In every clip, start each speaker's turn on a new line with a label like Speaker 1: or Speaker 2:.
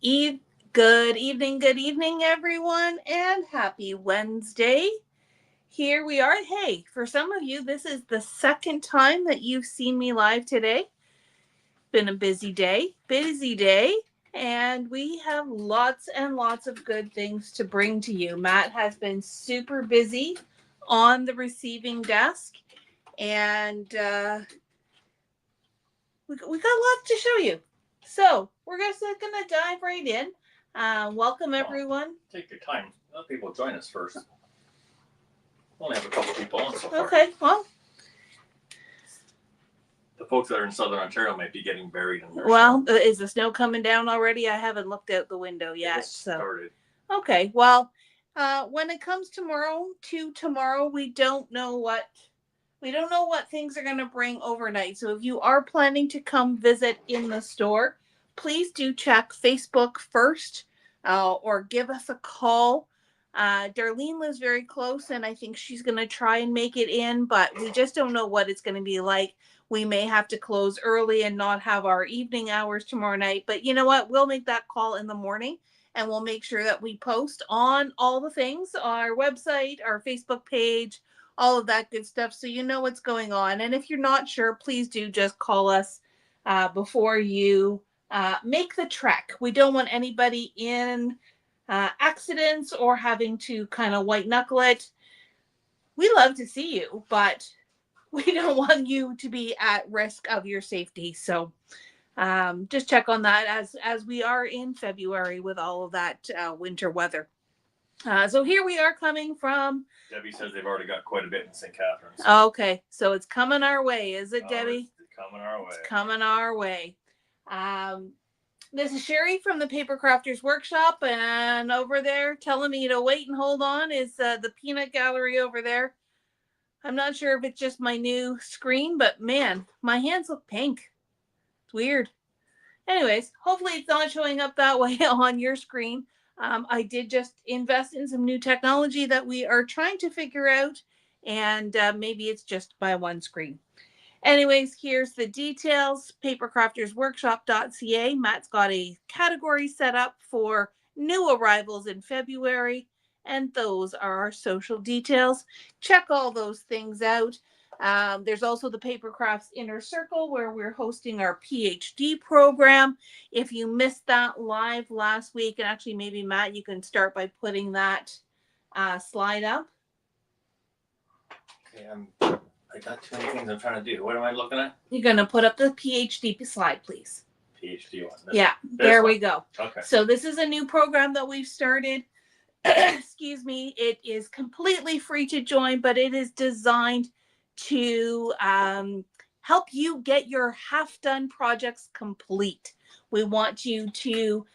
Speaker 1: Eve, good evening, everyone, and happy Wednesday. Here we are. Hey, for some of you, this is the second time that you've seen me live today. Been a busy day, and we have lots and lots of good things to bring to you. Matt has been super busy on the receiving desk, and we got lots to show you. So we're just gonna dive right in. Welcome everyone.
Speaker 2: Take your time. Let people join us first. We only have a couple people on so far.
Speaker 1: Okay, well,
Speaker 2: the folks that are in Southern Ontario might be getting buried in their
Speaker 1: snow. Is the snow coming down already? I haven't looked out the window yet.
Speaker 2: Started.
Speaker 1: Okay, well, when it comes tomorrow, we don't know what things are going to bring overnight. So if you are planning to come visit in the store, please do check Facebook first, or give us a call. Darlene lives very close, and I think she's going to try and make it in, but we just don't know what it's going to be like. We may have to close early and not have our evening hours tomorrow night. But you know what? We'll make that call in the morning, and we'll make sure that we post on all the things, our website, our Facebook page, all of that good stuff, so you know what's going on. And if you're not sure, please do just call us before you make the trek. We don't want anybody in accidents or having to kind of white knuckle it. We love to see you, but we don't want you to be at risk of your safety. So just check on that as we are in February with all of that winter weather. So here we are coming from.
Speaker 2: Debbie says they've already got quite a bit in St. Catharines.
Speaker 1: Okay, so it's coming our way, is it, Debbie?
Speaker 2: It's coming our way.
Speaker 1: It's coming our way. This is Sherry from the Paper Crafters Workshop, and over there telling me to wait and hold on is the peanut gallery over there. I'm not sure if it's just my new screen, but man, my hands look pink. It's weird. Anyways, hopefully it's not showing up that way on your screen. I did just invest in some new technology that we are trying to figure out, and maybe it's just by one screen. Anyways, here's the details. papercraftersworkshop.ca. Matt's got a category set up for new arrivals in February, and those are our social details. Check all those things out. There's also the Paper Crafts Inner Circle, where we're hosting our PhD program. If you missed that live last week, and actually maybe Matt, you can start by putting that slide up.
Speaker 2: Okay, I got too many things I'm trying to do. What am I looking at?
Speaker 1: You're going to put up the PhD slide, please.
Speaker 2: PhD one.
Speaker 1: There we go.
Speaker 2: Okay.
Speaker 1: So this is a new program that we've started. Excuse me. It is completely free to join, but it is designed to help you get your half-done projects complete. We want you to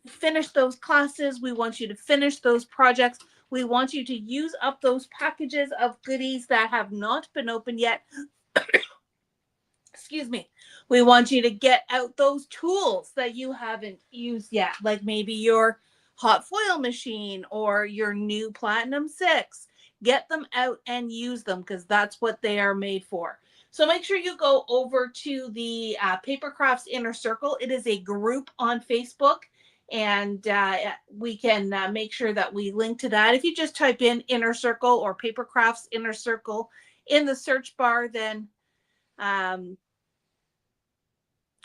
Speaker 1: finish those classes. We want you to finish those projects. We want you to use up those packages of goodies that have not been opened yet. Excuse me. We want you to get out those tools that you haven't used yet, like maybe your hot foil machine or your new Platinum 6. Get them out and use them, because that's what they are made for. So make sure you go over to the Paper Crafts Inner Circle. It is a group on Facebook, and we can make sure that we link to that. If you just type in Inner Circle or Paper Crafts Inner Circle in the search bar, then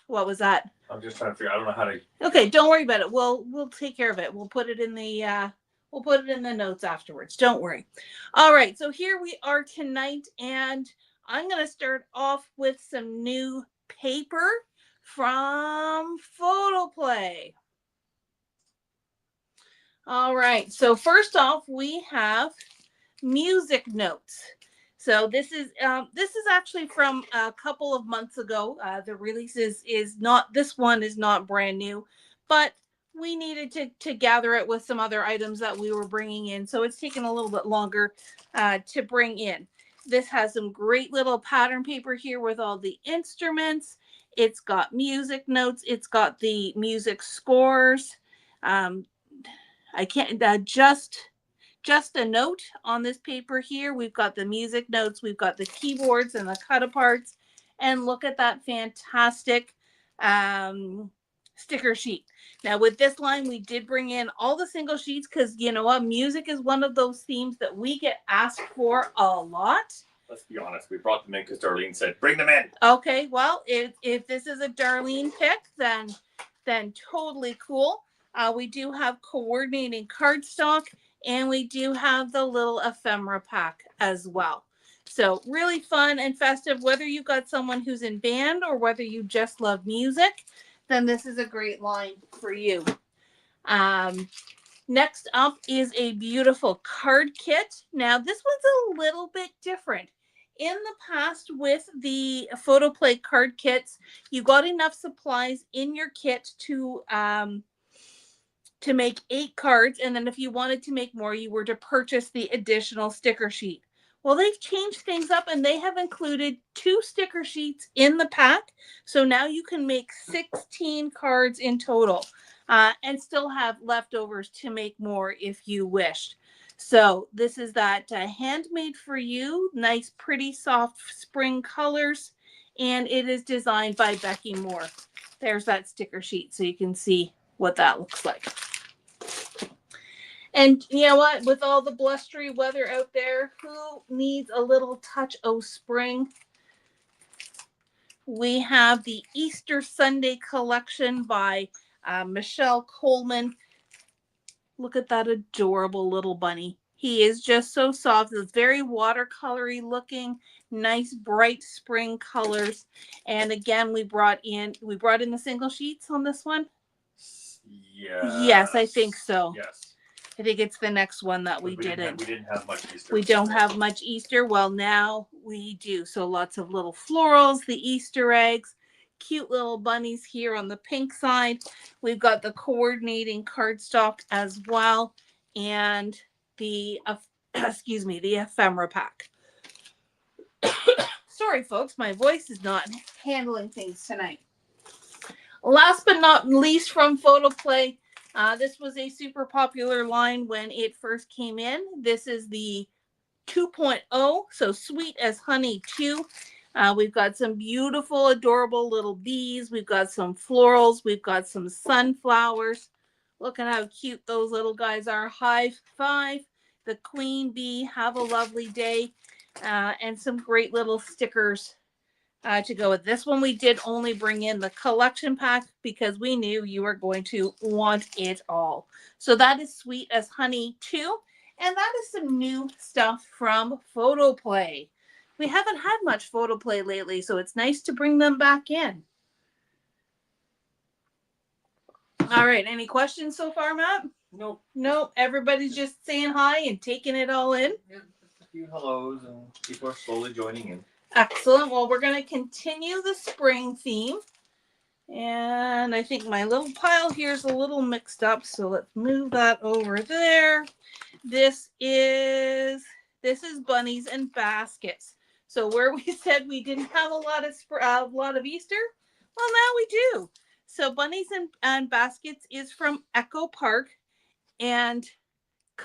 Speaker 1: what was that?
Speaker 2: I'm just trying to figure. I don't know how to.
Speaker 1: Okay, don't worry about it. We'll take care of it. We'll put it in the notes afterwards. Don't worry. All right, so here we are tonight, and I'm going to start off with some new paper from Photoplay. All right, so first off, we have music notes. So this is actually from a couple of months ago. The release is not, this one is not brand new, but we needed to gather it with some other items that we were bringing in. So it's taken a little bit longer to bring in. This has some great little pattern paper here with all the instruments. It's got music notes. It's got the music scores. I can't just a note on this paper here. We've got the music notes. We've got the keyboards and the cut aparts. And look at that fantastic sticker sheet. Now with this line, we did bring in all the single sheets because you know what? Music is one of those themes that we get asked for a lot.
Speaker 2: Let's be honest. We brought them in because Darlene said, bring them in.
Speaker 1: Okay, well, if this is a Darlene pick, then totally cool. We do have coordinating cardstock, and we do have the little ephemera pack as well. So really fun and festive. Whether you've got someone who's in band or whether you just love music, then this is a great line for you. Next up is a beautiful card kit. Now this one's a little bit different. In the past with the photoplay card kits, you got enough supplies in your kit to make 8 cards, and then if you wanted to make more, you were to purchase the additional sticker sheet. Well, they've changed things up and they have included 2 sticker sheets in the pack. So now you can make 16 cards in total and still have leftovers to make more if you wished. So this is that handmade for you, nice, pretty, soft spring colors, and it is designed by Becky Moore. There's that sticker sheet so you can see what that looks like. And you know what? With all the blustery weather out there, who needs a little touch of spring? We have the Easter Sunday collection by Michelle Coleman. Look at that adorable little bunny. He is just so soft. It's very watercolory looking, nice bright spring colors. And again, we brought in the single sheets on this one. Yes, I think so.
Speaker 2: Yes.
Speaker 1: I think it's the next one that we didn't.
Speaker 2: We didn't have much Easter.
Speaker 1: We don't have much Easter. Well, now we do. So lots of little florals, the Easter eggs, cute little bunnies here on the pink side. We've got the coordinating cardstock as well, and the the ephemera pack. Sorry, folks, my voice is not handling things tonight. Last but not least from Photoplay, this was a super popular line when it first came in. This is the 2.0, so Sweet as Honey 2. We've got some beautiful, adorable little bees. We've got some florals. We've got some sunflowers. Look at how cute those little guys are. High five. The queen bee. Have a lovely day. And some great little stickers to go with this one. We did only bring in the collection pack because we knew you were going to want it all. So that is Sweet as Honey 2. And that is some new stuff from Photoplay. We haven't had much Photoplay lately, so it's nice to bring them back in. All right, any questions so far, Matt?
Speaker 2: Nope.
Speaker 1: Nope. Everybody's just saying hi and taking it all in.
Speaker 2: Yeah, just a few hellos and people are slowly joining in.
Speaker 1: Excellent. Well, we're going to continue the spring theme. And I think my little pile here is a little mixed up, so let's move that over there. This is bunnies and baskets. So where we said we didn't have a lot of Easter, well, now we do. So bunnies and baskets is from Echo Park, and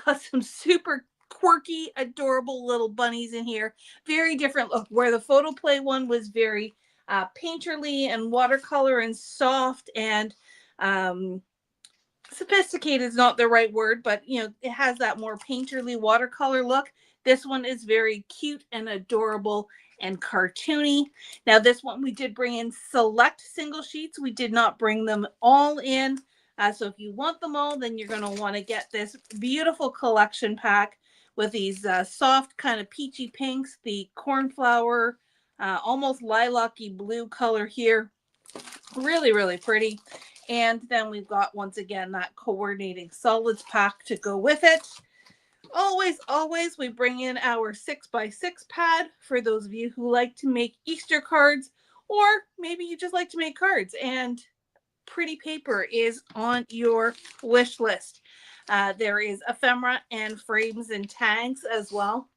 Speaker 1: got some super quirky, adorable little bunnies in here. Very different look. Where the Photoplay one was very painterly and watercolor and soft and sophisticated is not the right word, but you know, it has that more painterly watercolor look. This one is very cute and adorable and cartoony. Now this one we did bring in select single sheets. We did not bring them all in. So if you want them all, then you're going to want to get this beautiful collection pack with these soft kind of peachy pinks, the cornflower, almost lilac-y blue color here. Really, really pretty. And then we've got, once again, that coordinating solids pack to go with it. Always, we bring in our 6x6 pad for those of you who like to make Easter cards, or maybe you just like to make cards and pretty paper is on your wish list. There is ephemera and frames and tags as well.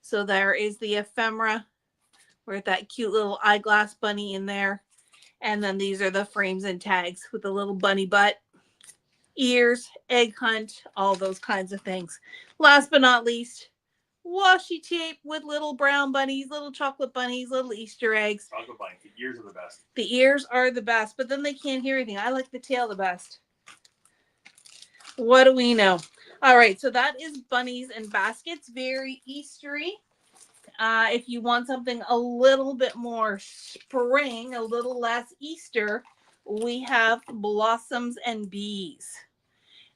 Speaker 1: So there is the ephemera with that cute little eyeglass bunny in there. And then these are the frames and tags with the little bunny butt, ears, egg hunt, all those kinds of things. Last but not least, washi tape with little brown bunnies, little chocolate bunnies, little Easter eggs.
Speaker 2: Chocolate bunny. The ears are the best.
Speaker 1: The ears are the best, but then they can't hear anything. I like the tail the best. What do we know? All right, so that is bunnies and baskets. Very Eastery. If you want something a little bit more spring, a little less Easter, we have blossoms and bees.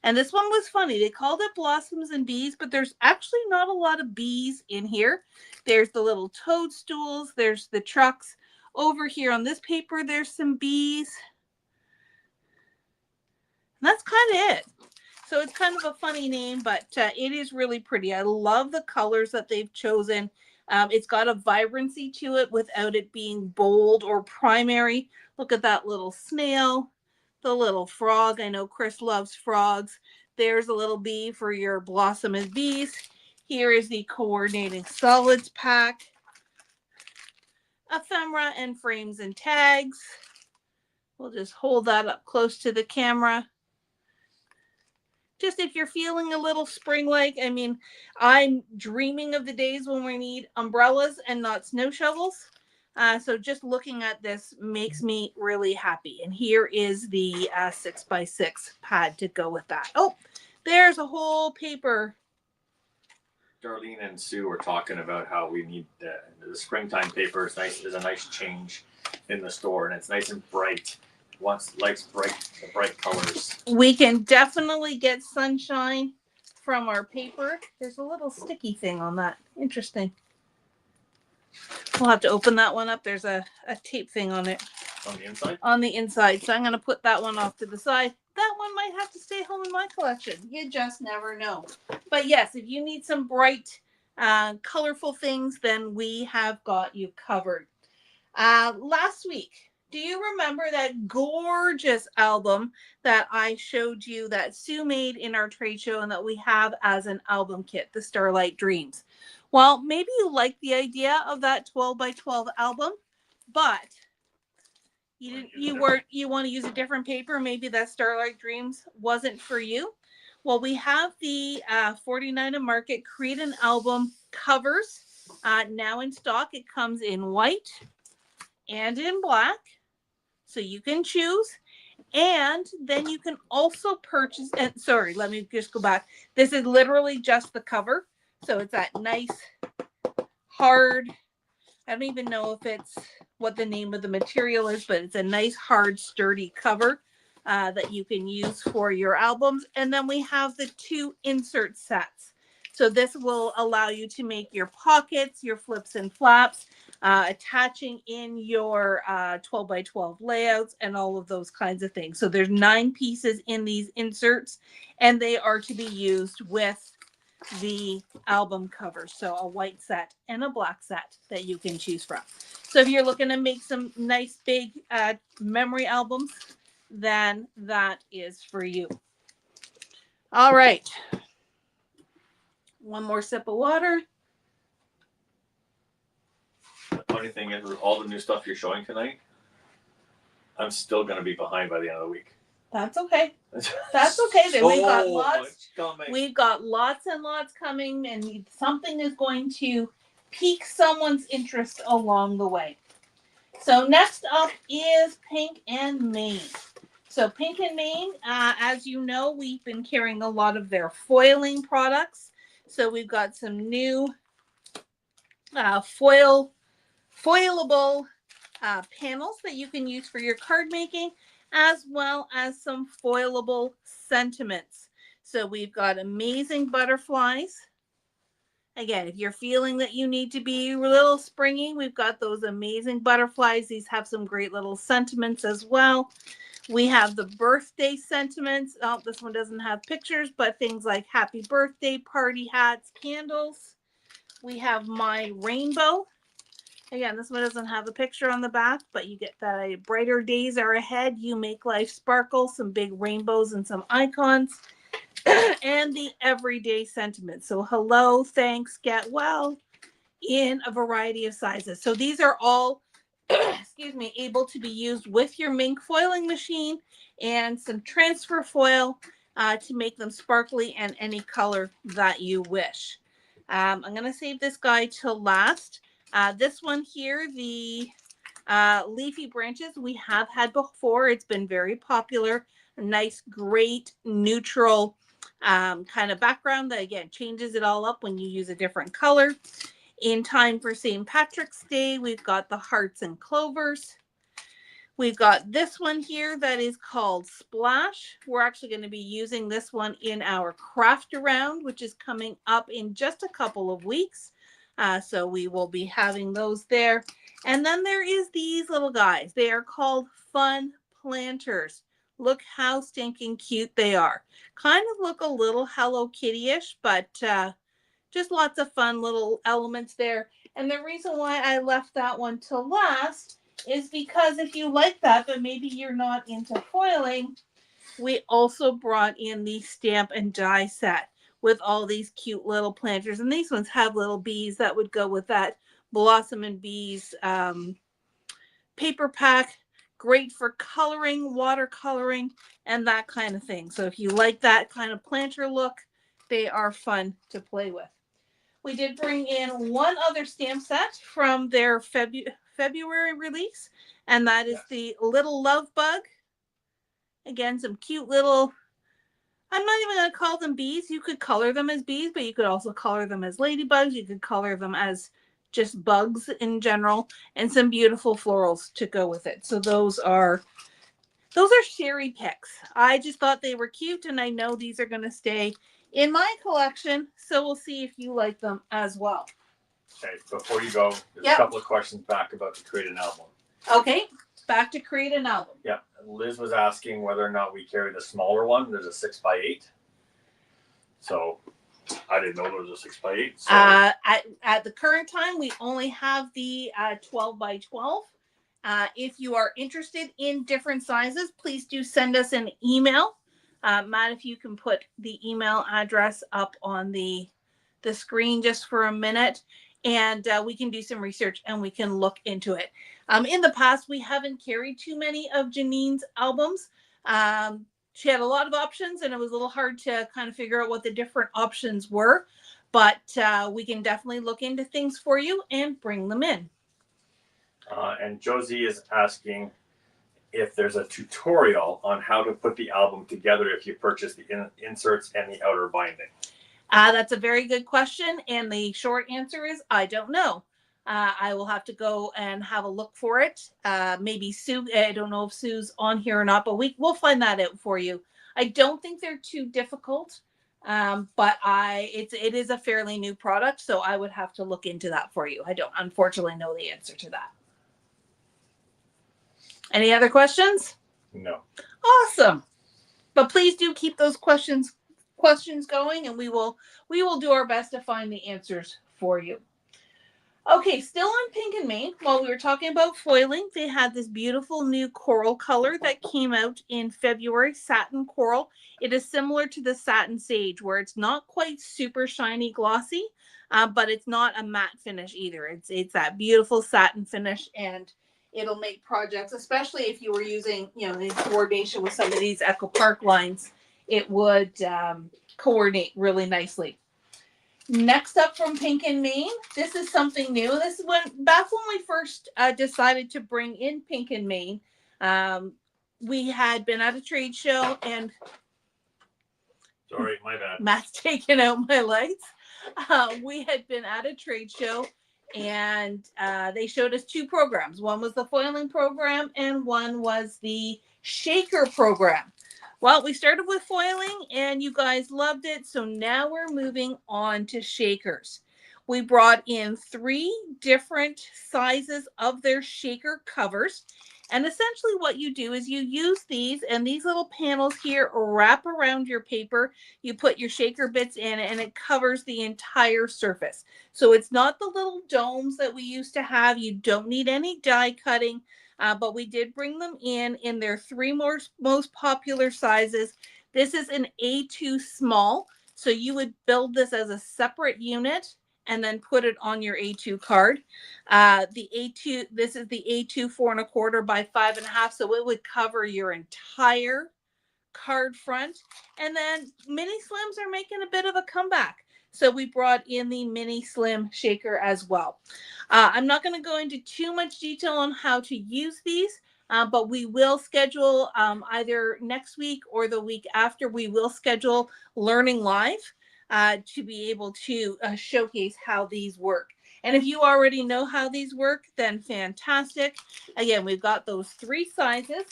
Speaker 1: And this one was funny. They called it blossoms and bees, but there's actually not a lot of bees in here. There's the little toadstools. There's the trucks. Over here on this paper, there's some bees. And that's kind of it. So it's kind of a funny name, but it is really pretty. I love the colors that they've chosen. It's got a vibrancy to it without it being bold or primary. Look at that little snail, the little frog. I know Chris loves frogs. There's a little bee for your blossom and bees. Here is the coordinating solids pack. Ephemera and frames and tags. We'll just hold that up close to the camera. Just if you're feeling a little spring-like, I mean, I'm dreaming of the days when we need umbrellas and not snow shovels. So just looking at this makes me really happy. And here is the 6x6 pad to go with that. Oh, there's a whole paper.
Speaker 2: Darlene and Sue were talking about how we need the springtime paper is nice. Is a nice change in the store, and it's nice and bright. Likes the bright colors.
Speaker 1: We can definitely get sunshine from our paper. There's a little sticky thing on that. Interesting. We'll have to open that one up. There's a tape thing on it.
Speaker 2: On the inside?
Speaker 1: On the inside. So I'm going to put that one off to the side. That one might have to stay home in my collection. You just never know. But yes, if you need some bright, colorful things, then we have got you covered. Last week, do you remember that gorgeous album that I showed you that Sue made in our trade show and that we have as an album kit, the Starlight Dreams? Well, maybe you like the idea of that 12 by 12 album, but you want to use a different paper. Maybe that Starlight Dreams wasn't for you. Well, we have the 49 to Market Create an Album covers now in stock. It comes in white and in black. So you can choose, and then you can also purchase, and sorry, let me just go back. This is literally just the cover. So it's that nice, hard, I don't even know if it's what the name of the material is, but it's a nice, hard, sturdy cover that you can use for your albums. And then we have the 2 insert sets. So this will allow you to make your pockets, your flips and flaps, attaching in your 12 by 12 layouts and all of those kinds of things. So there's 9 pieces in these inserts, and they are to be used with the album cover. So a white set and a black set that you can choose from. So if you're looking to make some nice big memory albums, then that is for you. All right. One more sip of water.
Speaker 2: The funny thing is, with all the new stuff you're showing tonight, I'm still going to be behind by the end of the week.
Speaker 1: That's okay. That's okay. Then we've got lots and lots coming, and something is going to pique someone's interest along the way. So next up is Pink and Main. So Pink and Main, as you know, we've been carrying a lot of their foiling products. So we've got some new foilable panels that you can use for your card making, as well as some foilable sentiments. So we've got amazing butterflies. Again, if you're feeling that you need to be a little springy, we've got those amazing butterflies. These have some great little sentiments as well. We have the birthday sentiments. Oh, this one doesn't have pictures, but things like happy birthday, party hats, candles. We have my rainbow. Again, this one doesn't have a picture on the back, but you get that brighter days are ahead. You make life sparkle, some big rainbows and some icons. And the everyday sentiment. So hello, thanks, get well, in a variety of sizes. So these are all, able to be used with your Mink foiling machine and some transfer foil to make them sparkly and any color that you wish. I'm going to save this guy till last. This one here, the leafy branches, we have had before. It's been very popular. A nice, great, neutral kind of background that, again, changes it all up when you use a different color. In time for St. Patrick's Day, we've got the hearts and clovers. We've got this one here that is called Splash. We're actually going to be using this one in our craft around, which is coming up in just a couple of weeks. So we will be having those there. And then there is these little guys. They are called Fun Planters. Look how stinking cute they are. Kind of look a little Hello Kitty-ish, but just lots of fun little elements there. And the reason why I left that one till last is because if you like that, but maybe you're not into foiling, we also brought in the stamp and die set with all these cute little planters. And these ones have little bees that would go with that Blossom and Bees paper pack. Great for coloring, watercoloring, and that kind of thing. So if you like that kind of planter look, they are fun to play with. We did bring in one other stamp set from their February release, and that is the Little Love Bug. Again, some cute little, I'm not even going to call them bees. You could color them as bees, but you could also color them as ladybugs. You could color them as just bugs in general, and some beautiful florals to go with it. So those are Sherry picks. I just thought they were cute, and I know these are going to stay in my collection, so we'll see if you like them as well.
Speaker 2: Okay, before you go, there's a couple of questions back about to create an album.
Speaker 1: Okay, back to create an album.
Speaker 2: Yeah, Liz was asking whether or not we carry the smaller one. There's a 6x8. So I didn't know there was a 6x8. So.
Speaker 1: At the current time, we only have the 12x12. If you are interested in different sizes, please do send us an email. Matt, if you can put the email address up on the screen just for a minute, and we can do some research and we can look into it. In the past, we haven't carried too many of Janine's albums. She had a lot of options, and it was a little hard to kind of figure out what the different options were, but we can definitely look into things for you and bring them in.
Speaker 2: And Josie is asking if there's a tutorial on how to put the album together if you purchase the inserts and the outer binding.
Speaker 1: That's a very good question, and the short answer is I don't know. I will have to go and have a look for it. Maybe Sue, I don't know if Sue's on here or not, but we'll find that out for you. I don't think they're too difficult, but it is a fairly new product, so I would have to look into that for you. I don't unfortunately know the answer to that. Any other questions?
Speaker 2: No.
Speaker 1: Awesome. But please do keep those questions going, and we will do our best to find the answers for you. Okay, still on Pink and Main, while we were talking about foiling, they had this beautiful new coral color that came out in February, satin coral. It is similar to the satin sage, where it's not quite super shiny glossy, but it's not a matte finish either. It's that beautiful satin finish, and it'll make projects, especially if you were using, in coordination with some of these Echo Park lines, it would coordinate really nicely. Next up from Pink and Main, this is something new. This is back when we first decided to bring in Pink and Main. We had been at a trade show, and
Speaker 2: sorry, my bad.
Speaker 1: Matt's taking out my lights. We had been at a trade show, and they showed us two programs. One was the foiling program, and one was the shaker program. Well, we started with foiling, and you guys loved it, so now we're moving on to shakers. We brought in 3 different sizes of their shaker covers, and essentially what you do is you use these, and these little panels here wrap around your paper. You put your shaker bits in, and it covers the entire surface. So it's not the little domes that we used to have. You don't need any die cutting. But we did bring them in their 3 most popular sizes. This is an A2 small. So you would build this as a separate unit and then put it on your A2 card. The A2, this is the A2 4 1/4 by 5 1/2. So it would cover your entire card front. And then mini slims are making a bit of a comeback. So we brought in the mini slim shaker as well. I'm not going to go into too much detail on how to use these, but we will schedule either next week or the week after, we will schedule Learning Live to be able to showcase how these work. And if you already know how these work, then fantastic. Again, we've got those three sizes.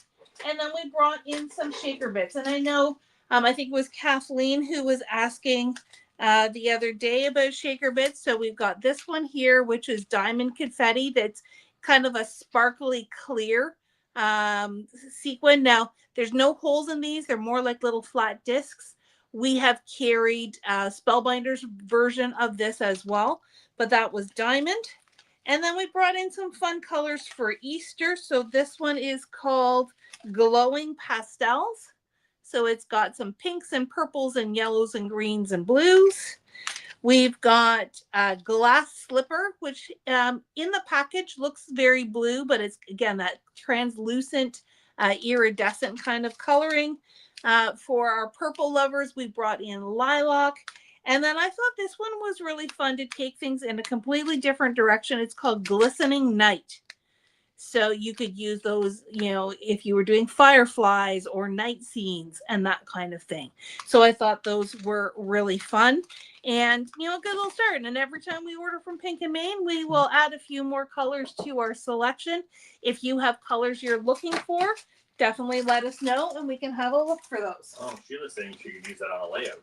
Speaker 1: And then we brought in some shaker bits. And I know, I think it was Kathleen who was asking the other day about shaker bits. So we've got this one here, which is diamond confetti. That's kind of a sparkly clear sequin. Now, there's no holes in these. They're more like little flat discs. We have carried Spellbinder's version of this as well, but that was diamond. And then we brought in some fun colors for Easter. So this one is called Glowing Pastels. So it's got some pinks and purples and yellows and greens and blues. We've got a glass slipper, which in the package looks very blue, but it's, again, that translucent, iridescent kind of coloring. For our purple lovers, we brought in lilac. And then I thought this one was really fun to take things in a completely different direction. It's called Glistening Night. So you could use those, if you were doing fireflies or night scenes and that kind of thing. So I thought those were really fun and, a good little start. And every time we order from Pink and Main, we will add a few more colors to our selection. If you have colors you're looking for, definitely let us know and we can have a look for those.
Speaker 2: Oh, Sheila's saying she could use that on a layout.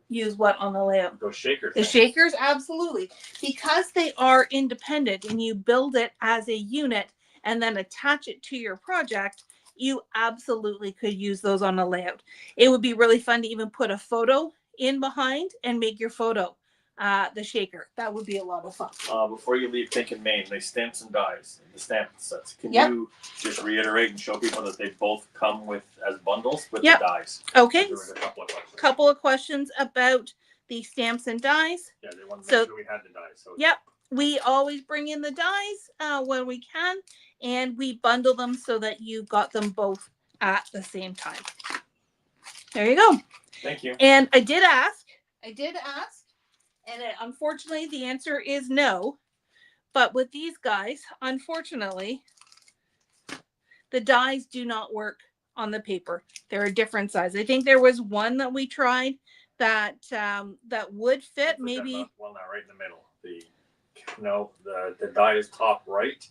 Speaker 1: Use what on the layout?
Speaker 2: Those shakers.
Speaker 1: The shakers, absolutely. Because they are independent and you build it as a unit and then attach it to your project, you absolutely could use those on a layout. It would be really fun to even put a photo in behind and make your photo the shaker. That would be a lot of fun.
Speaker 2: Before you leave Pink and Main, the stamps and dies, the stamp sets. Can
Speaker 1: Yep.
Speaker 2: you just reiterate and show people that they both come with as bundles with
Speaker 1: Yep.
Speaker 2: the dies?
Speaker 1: Okay.
Speaker 2: There was a couple of questions.
Speaker 1: Couple of questions about the stamps and dies.
Speaker 2: Yeah, they wanted to make sure we had the dies. So
Speaker 1: yep. We always bring in the dies when we can, and we bundle them so that you got them both at the same time. There you go.
Speaker 2: Thank you.
Speaker 1: And I did ask, and unfortunately the answer is no. But with these guys, unfortunately, the dies do not work on the paper. They're a different size. I think there was one that we tried that would fit. Maybe
Speaker 2: well, now right in the middle. The die is top right,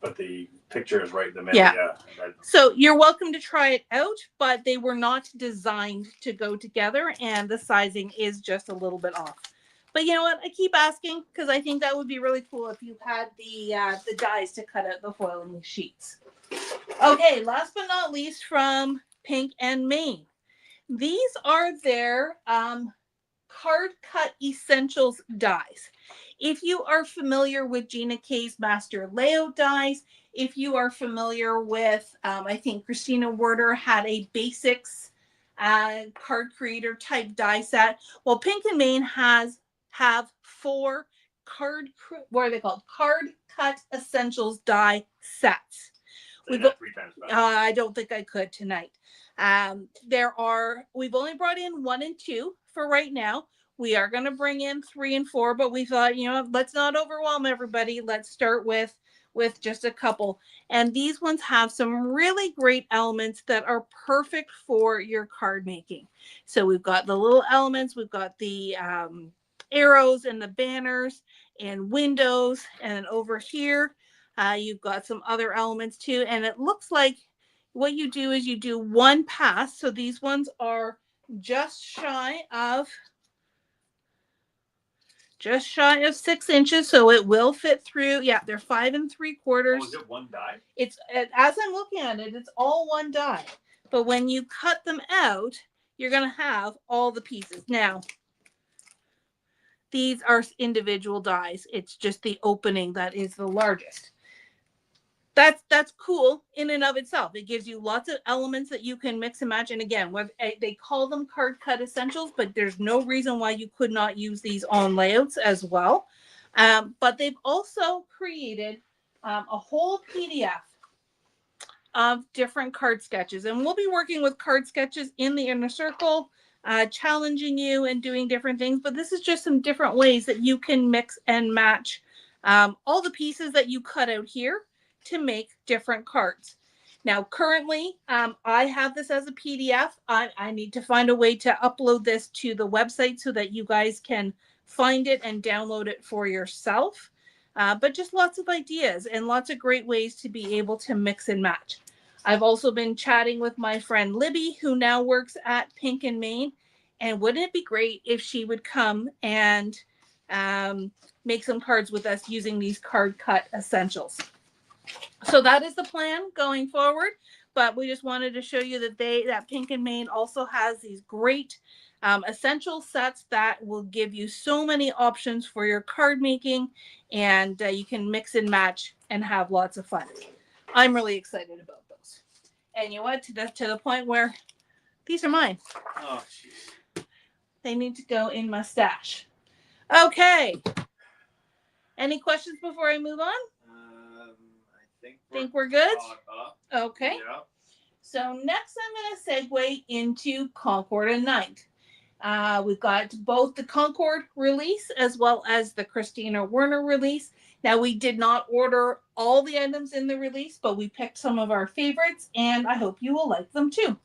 Speaker 2: but the picture is right in the middle.
Speaker 1: Yeah. So you're welcome to try it out, but they were not designed to go together, and the sizing is just a little bit off. But you know what? I keep asking because I think that would be really cool if you had the dies to cut out the foiling sheets. Okay, last but not least, from Pink and Main. These are their card cut essentials dies. If you are familiar with Gina K's master layout dies, if you are familiar with, I think Christina Werder had a basics card creator type die set. Well, Pink and Main have 4 what are they called? Card cut essentials die sets.
Speaker 2: Say that 3 times fast.
Speaker 1: I don't think I could tonight. We've only brought in 1 and 2 for right now. We are going to bring in 3 and 4, but we thought, let's not overwhelm everybody. Let's start with just a couple. And these ones have some really great elements that are perfect for your card making. So we've got the little elements, we've got the arrows and the banners and windows, and over here you've got some other elements too. And it looks like what you do is you do 1 pass. So these ones are just shy of 6 inches, so it will fit through. Yeah, they're 5 3/4.
Speaker 2: Oh, is it 1 die?
Speaker 1: It's, as I'm looking at it, it's all 1 die. But when you cut them out, you're going to have all the pieces. Now, these are individual dies. It's just the opening that is the largest. That's cool in and of itself. It gives you lots of elements that you can mix and match. And again, they call them card cut essentials, but there's no reason why you could not use these on layouts as well. But they've also created a whole PDF of different card sketches. And we'll be working with card sketches in the inner circle challenging you and doing different things, but this is just some different ways that you can mix and match all the pieces that you cut out here to make different cards. Now, currently, I have this as a PDF. I need to find a way to upload this to the website so that you guys can find it and download it for yourself. But just lots of ideas and lots of great ways to be able to mix and match. I've also been chatting with my friend Libby, who now works at Pink and Main. And wouldn't it be great if she would come and make some cards with us using these card cut essentials? So that is the plan going forward. But we just wanted to show you that Pink and Main also has these great essential sets that will give you so many options for your card making, and you can mix and match and have lots of fun. I'm really excited about those. And you know what? To the point where these are mine.
Speaker 2: Oh, jeez.
Speaker 1: They need to go in my stash. Okay. Any questions before I move on?
Speaker 2: I
Speaker 1: think we're good? Okay.
Speaker 2: Yeah.
Speaker 1: So next I'm going to segue into Concord and Night. We've got both the Concord release as well as the Christina Werner release. Now, we did not order all the items in the release, but we picked some of our favorites, and I hope you will like them too.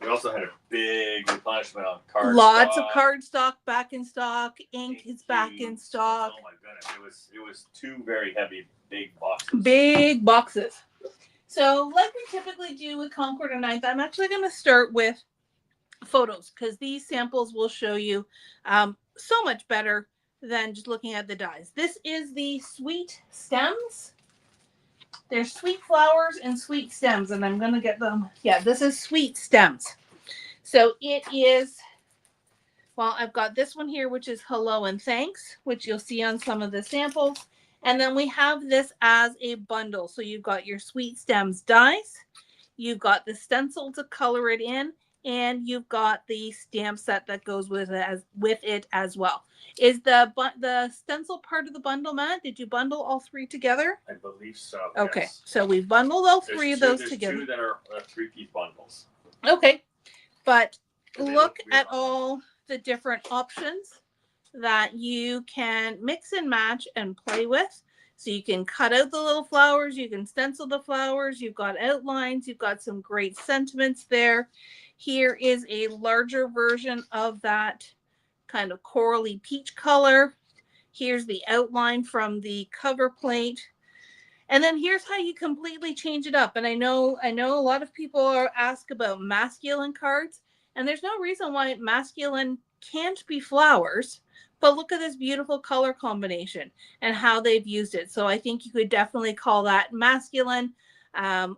Speaker 2: We also had a big replenishment on card
Speaker 1: Lots
Speaker 2: stock.
Speaker 1: of card stock back in stock. Ink is back in stock.
Speaker 2: Oh my goodness, it was two very heavy, big boxes.
Speaker 1: Big boxes. So, like we typically do with Concord and Ninth, I'm actually going to start with photos because these samples will show you so much better than just looking at the dies. This is the sweet stems. There's sweet flowers and sweet stems, and I'm going to get them. Yeah, this is sweet stems. So it is, well, I've got this one here, which is hello and thanks, which you'll see on some of the samples. And then we have this as a bundle. So you've got your sweet stems dies, you've got the stencil to color it in, and you've got the stamp set that goes with it as well. Is the stencil part of the bundle, Matt? Did you bundle all three together?
Speaker 2: I believe so.
Speaker 1: Okay,
Speaker 2: yes.
Speaker 1: So we've bundled all three of those together.
Speaker 2: There's two that are three-piece bundles.
Speaker 1: Okay, but
Speaker 2: And
Speaker 1: look at all the different options that you can mix and match and play with. So you can cut out the little flowers, you can stencil the flowers, you've got outlines, you've got some great sentiments there. Here is a larger version of that kind of corally peach color. Here's the outline from the cover plate. And then here's how you completely change it up. And I know a lot of people ask about masculine cards, and there's no reason why masculine can't be flowers. But look at this beautiful color combination and how they've used it. So I think you could definitely call that masculine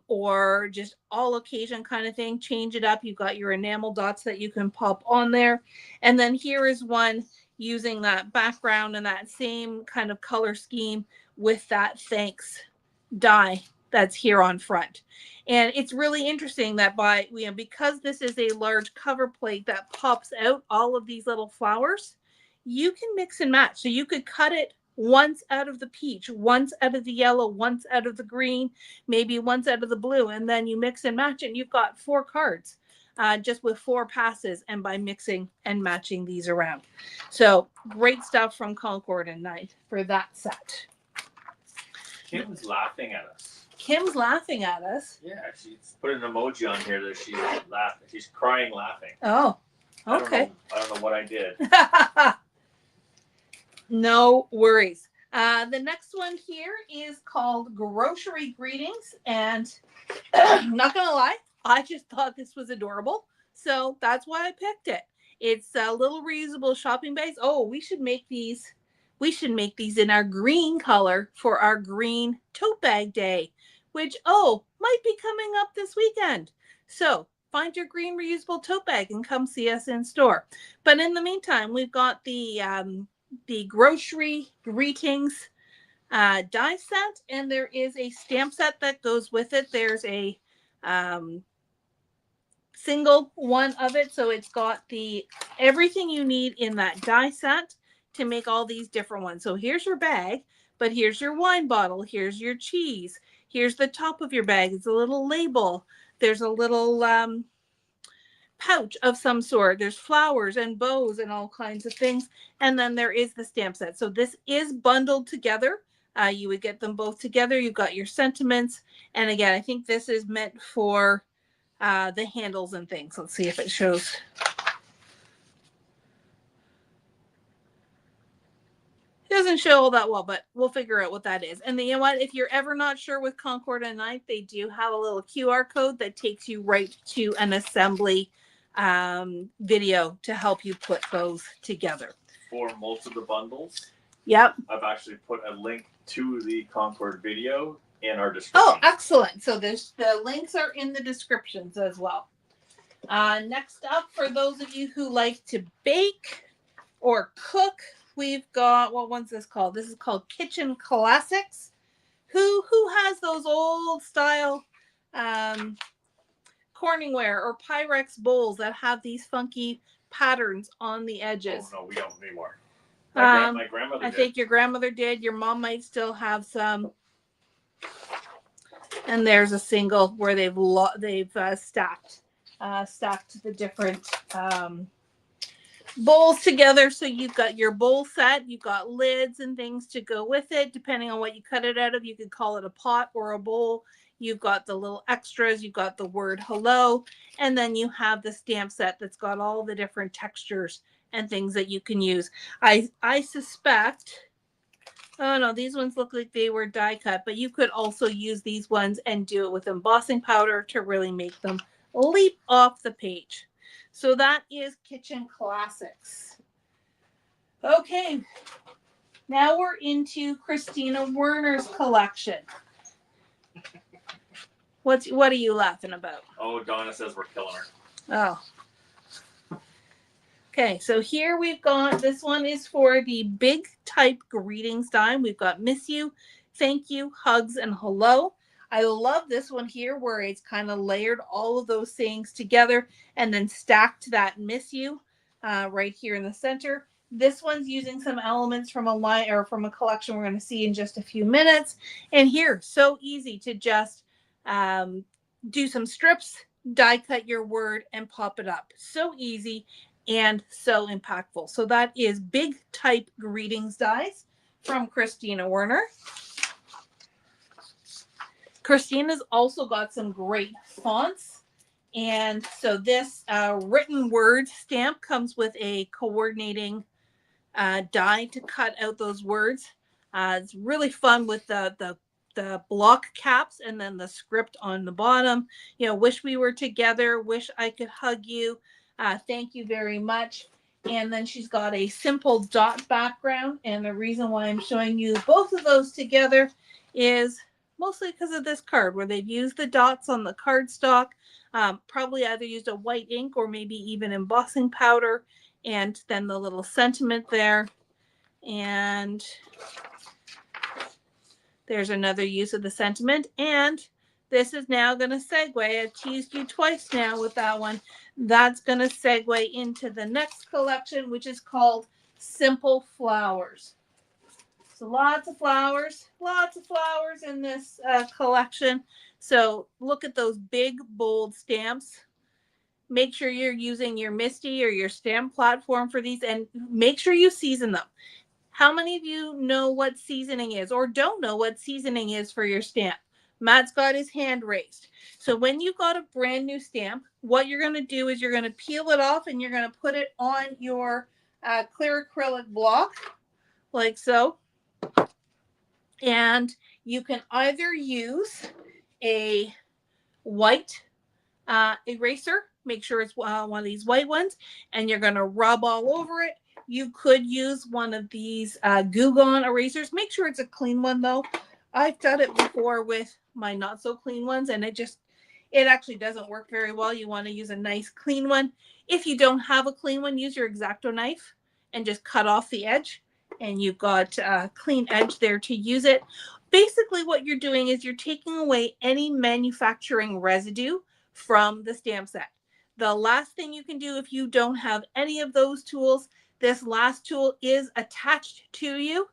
Speaker 1: or just all occasion kind of thing. Change it up. You've got your enamel dots that you can pop on there. And then here is one using that background and that same kind of color scheme with that thanks die that's here on front. And it's really interesting that because this is a large cover plate that pops out all of these little flowers, you can mix and match. So you could cut it once out of the peach, once out of the yellow, once out of the green, maybe once out of the blue, and then you mix and match it, and you've got 4 cards just with 4 passes and by mixing and matching these around. So great stuff from Concord and Night for that set.
Speaker 2: Kim's laughing at us.
Speaker 1: Kim's laughing at us.
Speaker 2: Yeah, she's put an emoji on here that she's laughing. She's crying laughing.
Speaker 1: Oh, okay.
Speaker 2: I don't know what I did.
Speaker 1: No worries. The next one here is called Grocery Greetings. And I'm not going to lie, I just thought this was adorable. So that's why I picked it. It's a little reusable shopping bags. Oh, we should make these. We should make these in our green color for our green tote bag day, which, might be coming up this weekend. So find your green reusable tote bag and come see us in store. But in the meantime, we've got the Grocery Greetings die set, and there is a stamp set that goes with it. There's a single one of it, so it's got everything you need in that die set to make all these different ones. So here's your bag, but here's your wine bottle, here's your cheese, here's the top of your bag. It's a little label. There's a little pouch of some sort. There's flowers and bows and all kinds of things. And then there is the stamp set. So this is bundled together. You would get them both together. You've got your sentiments. And again, I think this is meant for the handles and things. Let's see if it shows. It doesn't show all that well, but we'll figure out what that is. And you know what? If you're ever not sure with Concord and Knife, they do have a little QR code that takes you right to an assembly video to help you put those together.
Speaker 2: For most of the bundles,
Speaker 1: yep,
Speaker 2: I've actually put a link to the Concord video in our description.
Speaker 1: Oh, excellent. So the links are in the descriptions as well. Next up, for those of you who like to bake or cook, we've got, what one's this called? This is called Kitchen Classics. Who has those old style Corningware or Pyrex bowls that have these funky patterns on the edges?
Speaker 2: Oh, no, we don't anymore. My grandmother
Speaker 1: I think your grandmother did. Your mom might still have some. And there's a single where they've stacked the different bowls together. So you've got your bowl set, you've got lids and things to go with it. Depending on what you cut it out of, you could call it a pot or a bowl. You've got the little extras, you've got the word hello, and then you have the stamp set that's got all the different textures and things that you can use. I suspect, oh no, these ones look like they were die cut, but you could also use these ones and do it with embossing powder to really make them leap off the page. So that is Kitchen Classics. Okay, now we're into Christina Werner's collection. What are you laughing about?
Speaker 2: Oh, Donna says we're killing her.
Speaker 1: Oh. Okay, so here we've got, this one is for the big type greetings time. We've got miss you, thank you, hugs, and hello. I love this one here where it's kind of layered all of those things together and then stacked that miss you right here in the center. This one's using some elements from a line or from a collection we're going to see in just a few minutes. And here, so easy to just do some strips, die cut your word, and pop it up. So easy and so impactful. So that is big type greetings dies from Christina Werner. Christina's also got some great fonts. And so this written word stamp comes with a coordinating die to cut out those words. It's really fun with the block caps and then the script on the bottom. You know, wish we were together, wish I could hug you, thank you very much. And then she's got a simple dot background. And the reason why I'm showing you both of those together is mostly because of this card where they've used the dots on the cardstock, probably either used a white ink or maybe even embossing powder, and then the little sentiment there. And there's another use of the sentiment. And this is now going to segue. I've teased you twice now with that one. That's going to segue into the next collection, which is called Simple Flowers. So lots of flowers in this collection. So look at those big, bold stamps. Make sure you're using your Misty or your stamp platform for these, and make sure you season them. How many of you know what seasoning is or don't know what seasoning is for your stamp? Matt's got his hand raised. So when you got a brand new stamp, what you're going to do is you're going to peel it off and you're going to put it on your clear acrylic block like so. And you can either use a white eraser, make sure it's one of these white ones, and you're going to rub all over it. You could use one of these Goo Gone erasers. Make sure it's a clean one though. I've done it before with my not so clean ones, and it actually doesn't work very well. You want to use a nice clean one. If you don't have a clean one, use your X-Acto knife and just cut off the edge, and you've got a clean edge there to use it. Basically what you're doing is you're taking away any manufacturing residue from the stamp set. The last thing you can do if you don't have any of those tools, this last tool is attached to you.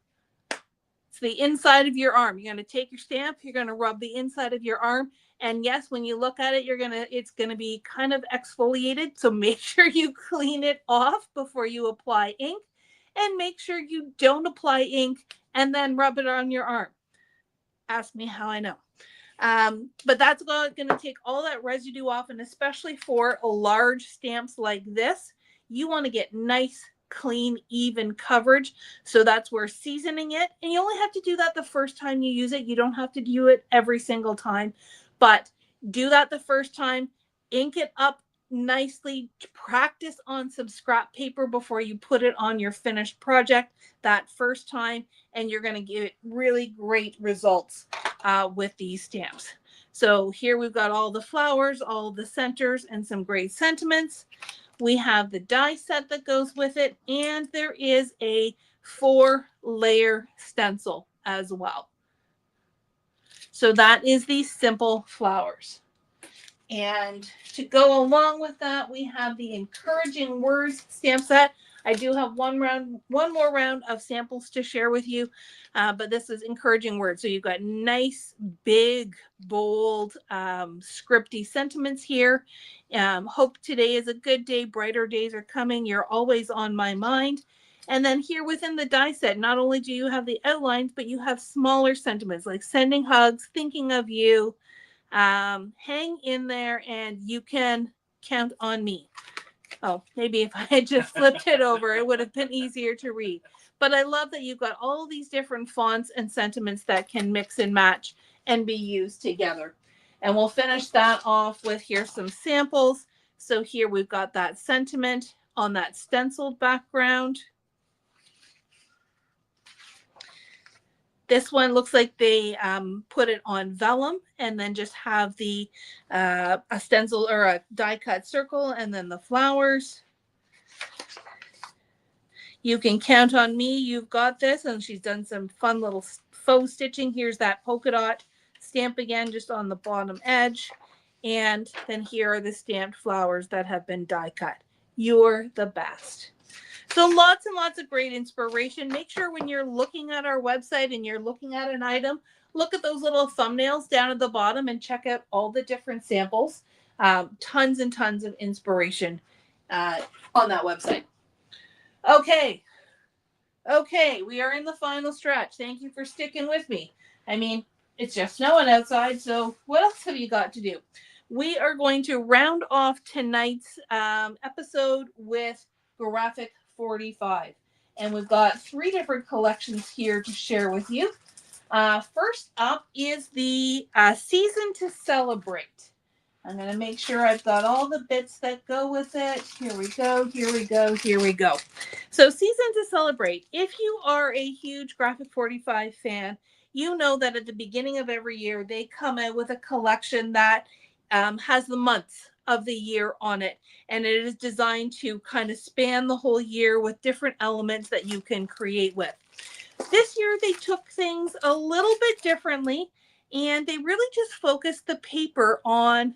Speaker 1: It's the inside of your arm. You're going to take your stamp, you're going to rub the inside of your arm, And yes, when you look at it, it's gonna be kind of exfoliated. So make sure you clean it off before you apply ink, and make sure you don't apply ink and then rub it on your arm. Ask me how I know. But that's going to take all that residue off, and especially for large stamps like this, you want to get nice, clean, even coverage. So that's where seasoning it, and you only have to do that the first time you use it. You don't have to do it every single time, but do that the first time, ink it up nicely, practice on some scrap paper before you put it on your finished project that first time, and you're going to get really great results with these stamps. So here we've got all the flowers, all the centers, and some great sentiments. We have the die set that goes with it, and there is a 4-layer stencil as well. So that is the simple flowers. And to go along with that, we have the encouraging words stamp set. I do have one more round of samples to share with you, but this is encouraging words. So you've got nice, big, bold, scripty sentiments here. Hope today is a good day. Brighter days are coming. You're always on my mind. And then here within the die set, not only do you have the outlines, but you have smaller sentiments like sending hugs, thinking of you. Hang in there, and you can count on me. Oh, maybe if I had just flipped it over, it would have been easier to read. But I love that you've got all these different fonts and sentiments that can mix and match and be used together. And we'll finish that off with here's some samples. So here we've got that sentiment on that stenciled background. This one looks like they put it on vellum and then just have the a stencil or a die cut circle and then the flowers. You can count on me. You've got this. And she's done some fun little faux stitching. Here's that polka dot stamp again, just on the bottom edge. And then here are the stamped flowers that have been die cut. You're the best. So lots and lots of great inspiration. Make sure when you're looking at our website and you're looking at an item, look at those little thumbnails down at the bottom and check out all the different samples. Tons and tons of inspiration on that website. Okay, we are in the final stretch. Thank you for sticking with me. I mean, it's just snowing outside, so what else have you got to do? We are going to round off tonight's episode with Graphic 45. And we've got 3 different collections here to share with you. First up is the Season to Celebrate. I'm going to make sure I've got all the bits that go with it. Here we go. So Season to Celebrate. If you are a huge Graphic 45 fan, you know that at the beginning of every year, they come out with a collection that has the months of the year on it, and it is designed to kind of span the whole year with different elements that you can create with. This year they took things a little bit differently, and they really just focused the paper on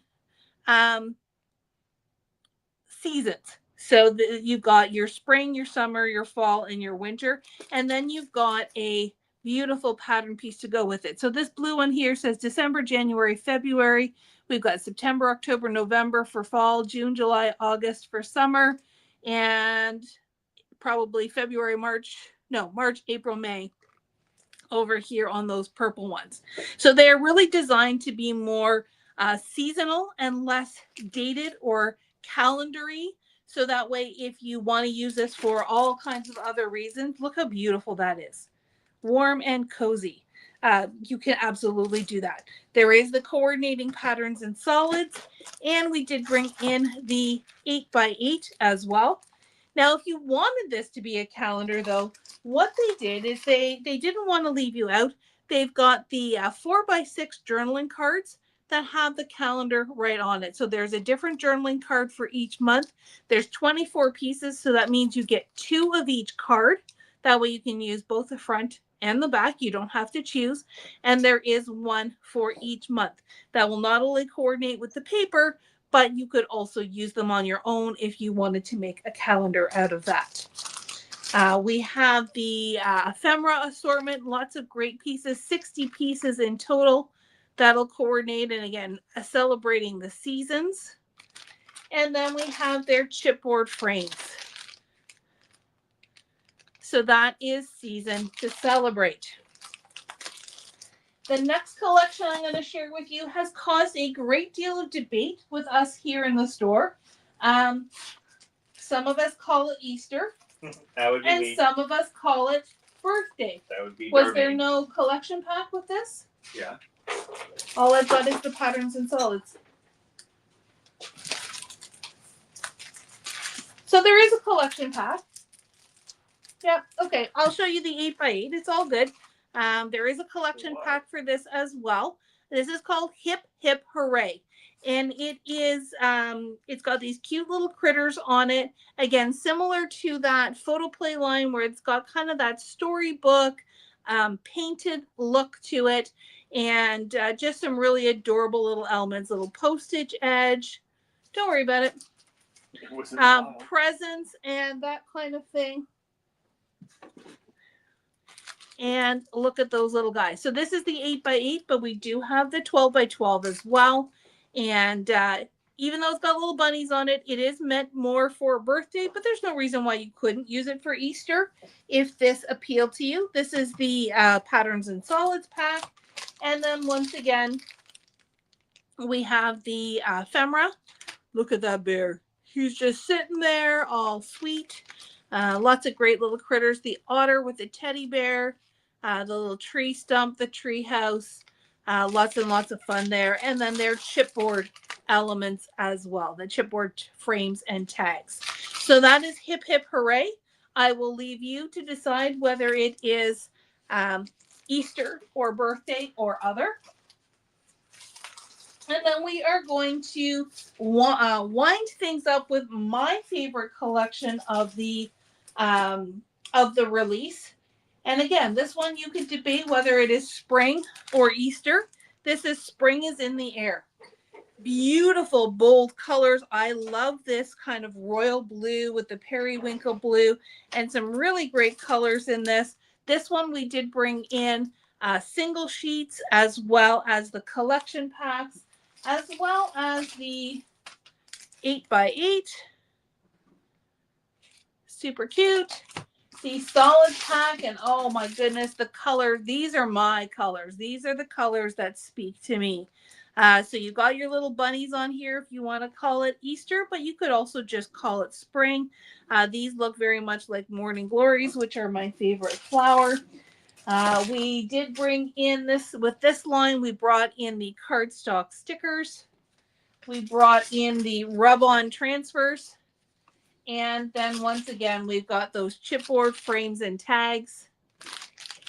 Speaker 1: seasons. So you've got your spring, your summer, your fall, and your winter, and then you've got a beautiful pattern piece to go with it. So this blue one here says December, January, February. We've got September, October, November for fall, June, July, August for summer, and probably March, April, May over here on those purple ones. So they're really designed to be more seasonal and less dated or calendary. So that way, if you want to use this for all kinds of other reasons, look how beautiful that is. Warm and cozy. You can absolutely do that. There is the coordinating patterns and solids, and we did bring in the 8x8 as well. Now, if you wanted this to be a calendar, though, what they did is they didn't want to leave you out. They've got the 4x6 journaling cards that have the calendar right on it. So there's a different journaling card for each month. There's 24 pieces, so that means you get 2 of each card. That way you can use both the front and the back. You don't have to choose. And there is 1 for each month. That will not only coordinate with the paper, but you could also use them on your own if you wanted to make a calendar out of that. We have the ephemera assortment, lots of great pieces, 60 pieces in total. That'll coordinate, and again, celebrating the seasons. And then we have their chipboard frames. So that is season to celebrate. The next collection I'm going to share with you has caused a great deal of debate with us here in the store. Some of us call it Easter.
Speaker 2: That would be
Speaker 1: and
Speaker 2: me.
Speaker 1: some of us call it birthday.
Speaker 2: That would be
Speaker 1: Was there no collection pack with this?
Speaker 2: Yeah.
Speaker 1: All I've got is the patterns and solids. So there is a collection pack. Yeah, okay. I'll show you the 8x8. It's all good. There is a collection pack for this as well. This is called Hip Hip Hooray. And it is, it's got these cute little critters on it. Again, similar to that photo play line where it's got kind of that storybook painted look to it. And just some really adorable little elements, little postage edge. Don't worry about it. Presents and that kind of thing. And look at those little guys. So this is the 8x8, but we do have the 12x12 as well. And even though it's got little bunnies on it, it is meant more for a birthday, but there's no reason why you couldn't use it for Easter if this appealed to you. This is the Patterns and Solids pack. And then once again, we have the ephemera. Look at that bear. He's just sitting there all sweet. Lots of great little critters. The otter with the teddy bear. The little tree stump, the tree house. Lots and lots of fun there. And then their chipboard elements as well. The chipboard frames and tags. So that is Hip Hip Hooray. I will leave you to decide whether it is Easter or birthday or other. And then we are going to wind things up with my favorite collection of the release. And again, this one you could debate whether it is spring or Easter. This is Spring is in the Air. Beautiful, bold colors. I love this kind of royal blue with the periwinkle blue and some really great colors in this. This one we did bring in single sheets as well as the collection packs, as well as the 8x8. Super cute. The solid pack, and oh my goodness, the color. These are my colors. These are the colors that speak to me. So you got your little bunnies on here if you want to call it Easter, but you could also just call it spring. These look very much like morning glories, which are my favorite flower. We did bring in this, with this line, we brought in the cardstock stickers. We brought in the rub-on transfers. And then once again, we've got those chipboard frames and tags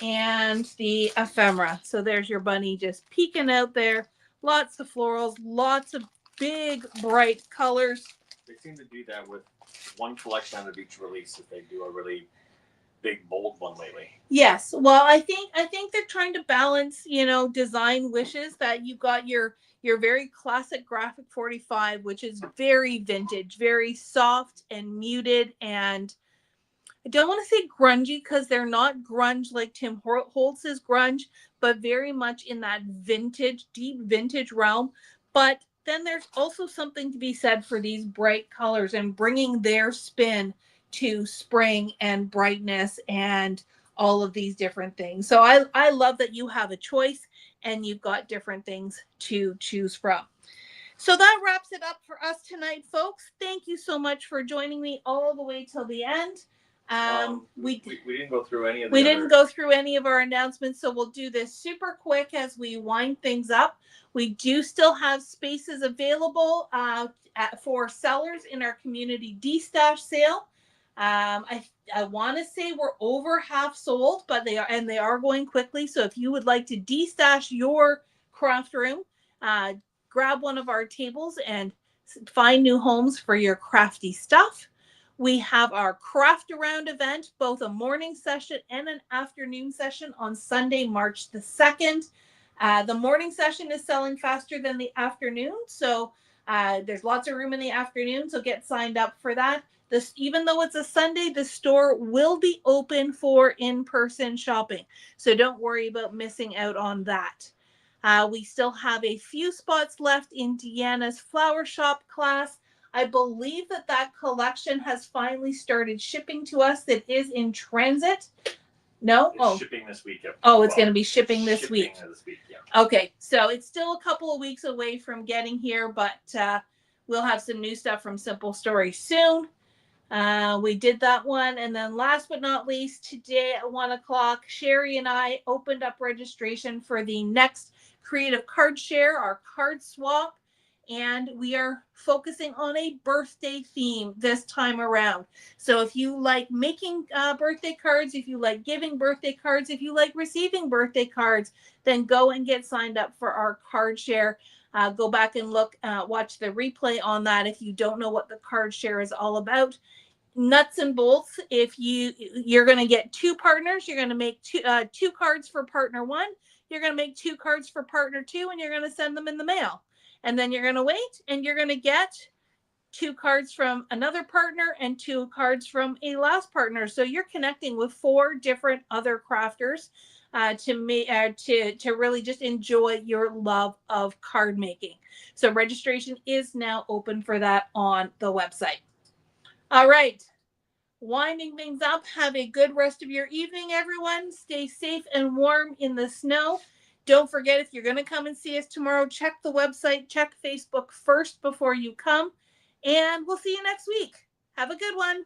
Speaker 1: and the ephemera. So there's your bunny just peeking out there. Lots of florals, lots of big, bright colors.
Speaker 2: They seem to do that with one collection out of each release if they do a really big, bold one lately.
Speaker 1: Yes. Well, I think they're trying to balance, design wishes, that you got your very classic graphic 45, which is very vintage, very soft and muted, and I don't want to say grungy because they're not grunge like Tim Holtz is grunge, but very much in that vintage, deep vintage realm. But then there's also something to be said for these bright colors and bringing their spin to spring and brightness and all of these different things. So I love that you have a choice and you've got different things to choose from. So that wraps it up for us tonight, folks. Thank you so much for joining me all the way till the end.
Speaker 2: We didn't go through any of
Speaker 1: didn't go through any of our announcements, so we'll do this super quick as we wind things up. We do still have spaces available for sellers in our community D-stash sale. I want to say we're over half sold, but they are going quickly. So if you would like to D-stash your craft room, grab one of our tables and find new homes for your crafty stuff. We have our craft around event, both a morning session and an afternoon session on Sunday, March the 2nd. The morning session is selling faster than the afternoon. So there's lots of room in the afternoon. So get signed up for that. Even though it's a Sunday, the store will be open for in-person shopping. So don't worry about missing out on that. We still have a few spots left in Deanna's flower shop class. I believe that collection has finally started shipping to us. That is in transit. No?
Speaker 2: It's shipping this week.
Speaker 1: Oh, it's going to be shipping this week.
Speaker 2: Yeah.
Speaker 1: Okay, so it's still a couple of weeks away from getting here, but we'll have some new stuff from Simple Story soon. We did that one. And then last but not least, today at 1 o'clock, Sherry and I opened up registration for the next Creative Card Share, our card swap. And we are focusing on a birthday theme this time around. So if you like making birthday cards, if you like giving birthday cards, if you like receiving birthday cards, then go and get signed up for our card share. Go back and watch the replay on that if you don't know what the card share is all about. Nuts and bolts. If you're going to get two partners, you're going to make two cards for partner one. You're going to make two cards for partner two, and you're going to send them in the mail. And then you're going to wait, and you're going to get two cards from another partner and two cards from a last partner. So you're connecting with four different other crafters to really just enjoy your love of card making. So registration is now open for that on the website. All right. Winding things up. Have a good rest of your evening, everyone. Stay safe and warm in the snow. Don't forget, if you're going to come and see us tomorrow, check the website, check Facebook first before you come. And we'll see you next week. Have a good one.